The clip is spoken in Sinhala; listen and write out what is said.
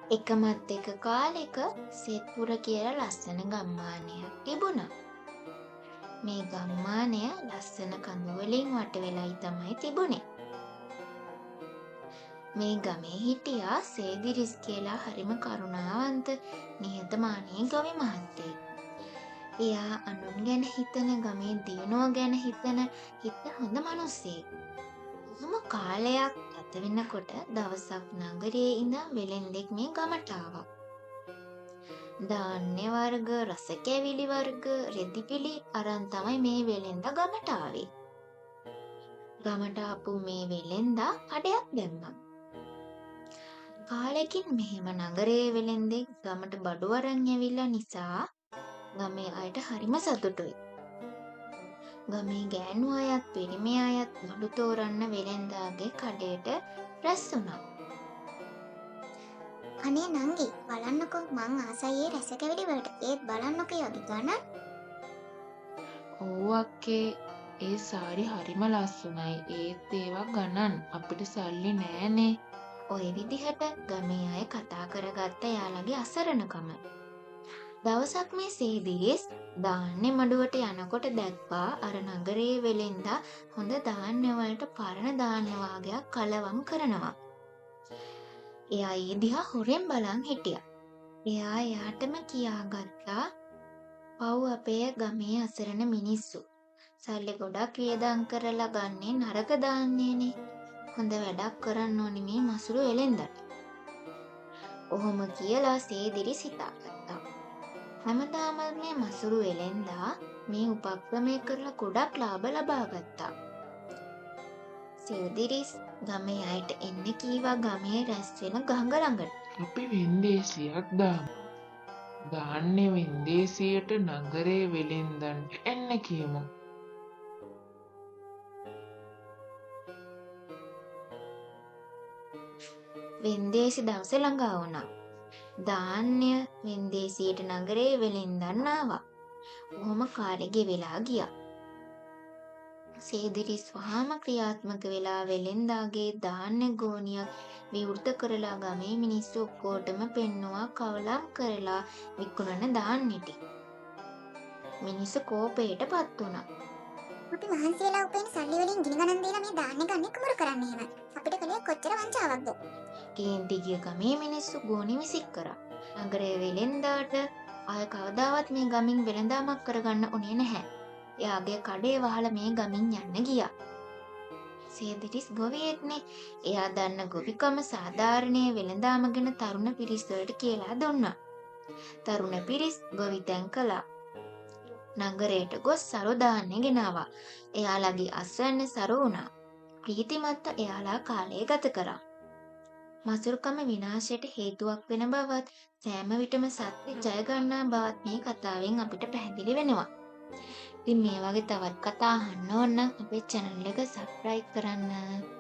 එකමත් එක කාලෙක සෙත්පුර කියලා ලස්සන ගම්මානයක් තිබුණා. මේ ගම්මානය ලස්සන කඳු වලින් වට වෙලයි තමයි තිබුණේ. මේ ගමේ හිටියා සේදිරිස් කියලා හරිම කරුණාවන්ත නිහතමානී ගොවි මහත්තයෙක්. එයා අනුන් ගැන හිතන ගමේ දියුණුව ගැන හිතන හොඳ මිනිස්සෙක්. කොහොම කාලයක් ගත වෙනකොට දවසක් නගරයේ ඉඳන් වෙලෙන්දෙක් මේ ගමට ආවා. ධාන්‍ය වර්ග, රස කැවිලි වර්ග, රෙදිපිලි අරන් තමයි මේ වෙලෙන්දා ගමට ආවේ. ගමට ආපු මේ වෙලෙන්දා කඩයක් දැම්මා. කාලෙකින් මෙහෙම නගරයේ වෙලෙන්දෙක් ගමට බඩු අරන් ඇවිල්ලා නිසා ගමේ අයට හරිම සතුටුයි. ගමේ ගෑනු අයත් පිරිමි අයත් බඩු තෝරන්න වෙලෙන්දාගේ කඩේට රැස් වුණා. අනේ නංගි බලන්නකෝ මං ආසයි ඒ රසකැවිලි වලට. ඒත් බලන්නකෝ යගේ ගණන්. ඔව් අක්කේ ඒ සාරි හරිම ලස්සනයි. ඒත් ඒවා ගණන් අපිට සල්ලි නෑනේ. ඔය විදිහට ගමේ අය කතා කරගත්ත යාළගේ අසරණකම. දවසක් මේ සේදිරිස් ධාන්‍ය මඩුවට යනකොට දැක්කා අර නගරයේ වෙලෙන්දා හොඳ ධාන්‍ය වලට පරණ ධාන්‍ය වාගයක් කලවම් කරනවා. එයා ඒ දිහා හොරෙන් බලන් හිටියා. එයා එයාටම කියාගත්තා, "පව් අපේ ගමේ අසරණ මිනිස්සු. සල්ලි ගොඩක් වියදම් කරලා ගන්නේ නරක ධාන්‍යනේ. හොඳ වැඩක් කරන්න ඕනි මේ මසුරු වෙලෙන්දට." ඔහොම කියලා සේදිරිස් හිතාගත්තා. හැමදාම මේ මසුරු වෙලෙන්දා මේ උපක්‍රමය කරලා ගොඩක් ලාභ ලබා ගත්තා. සේදිරිස් ගමේ අයට එන්න කීවා ගමේ රැස් වෙන ගඟ ළඟට. අපි වෙන්දේසියක් දාමු. ධාන්‍ය වෙන්දේසියට නගරේ වෙලෙන්දන්ට එන්න කියමු. වෙන්දේසි දවස ළඟා වුණා. ධාන්‍ය වෙන්දේසියට නගරේ වෙලෙන්දන් ආවා. ඔහොම කාලෙ ගෙවිලා ගියා. සේදිරිස් වහාම ක්‍රියාත්මක වෙලා වෙලෙන්දාගේ ධාන්‍ය ගෝනියක් විවෘත කරලා ගමේ මිනිස්සු ඔක්කොටම පෙන්නුවා කවලම් කරලා විකුණන ධාන්‍ය ටික. මිනිස්සු කෝපයටපත් වුණා. අපි මහන්සියලා උපයන සල්ලි වලින් ගිනි ගණන් දීලා මේ ධාන්‍ය ගන්නේ කුමරු කරන්නේ එහෙම. අපිට කලේ කොච්චර වංචාවක්ද. කේන්ති ගිය ගමේ මිනිස්සු ගෝනි විසික් කරා. නගරයේ වෙලෙන්දාට ආය කවදාවත් මේ ගමින් වෙළඳාමක් කරගන්න උනේ නැහැ. එයාගේ කඩේ වහලා මේ ගමින් යන්න ගියා. සේදිරිස් ගොවියෙක්නේ. එයා දන්න ගොවිකම සාධාරණයේ වෙළඳාම ගැන තරුණ පිරිස් වලට කියලා දුන්නා. තරුණ පිරිස් ගොවිතැන් කළා. නගරයට ගොස් සරු ධාන්‍ය ගෙනාවා. එයාලගේ අස්වැන්න සරු වුණා. ප්‍රීතිමත්ව එයාලා කාලය ගත කරා. මසුරුකම විනාශයට හේතුවක් වෙන බවත් සෑම විටම සත්‍ය ජය ගන්නා බවත් මේ කතාවෙන් අපිට පැහැදිලි වෙනවා. ඉතින් මේ වගේ තවත් කතා අහන්න ඕන නම් අපේ channel එක subscribe කරන්න.